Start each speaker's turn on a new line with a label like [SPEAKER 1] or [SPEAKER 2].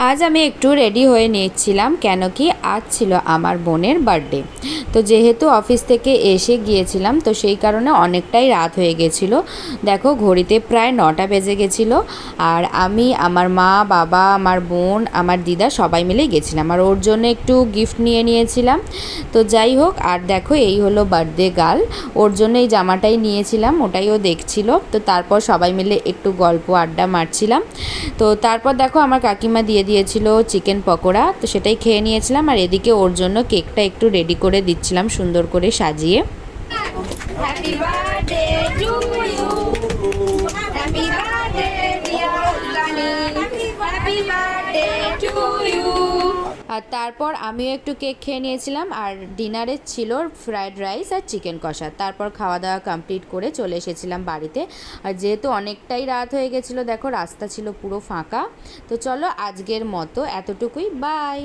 [SPEAKER 1] আজ আমি একটু রেডি হয়ে নিচ্ছিলাম, কেন কি আজ ছিল আমার বোনের বার্থডে। তো যেহেতু অফিস থেকে এসে গিয়েছিলাম, তো সেই কারণে অনেকটাই রাত হয়ে গেছিলো। দেখো ঘড়িতে প্রায় 9টা বেজে গেছিলো। আর আমি, আমার মা, বাবা, আমার বোন, আমার দিদা সবাই মিলেই গেছিলাম, আর ওর জন্য একটু গিফট নিয়ে নিয়েছিলাম। তো যাই হোক, আর দেখো এই হলো বার্থডে গার্ল, ওর জন্য এই জামাটাই নিয়েছিলাম, ওটাই ও দেখছিল। তো তারপর সবাই মিলে একটু গল্প আড্ডা মারছিলাম। তো তারপর দেখো আমার কাকিমা দিয়েছিল চিকেন পকোড়া, তো সেটাই খেয়ে নিয়েছিলাম। আর এদিকে ওর জন্য কেকটা একটু রেডি করে দিচ্ছিলাম, সুন্দর করে সাজিয়ে। Happy birthday to you, happy birthday dear Rani, happy birthday to you. আর তারপর আমিও একটু কেক খেয়ে নিয়েছিলাম। আর ডিনারে ছিল ফ্রায়েড রাইস আর চিকেন কষা। তারপর খাওয়া দাওয়া কমপ্লিট করে চলে এসেছিলাম বাড়িতে। আর যেহেতু অনেকটাই রাত হয়ে গেছিলো, দেখো রাস্তা ছিল পুরো ফাঁকা। তো চলো আজকের মতো এতটুকুই, বাই।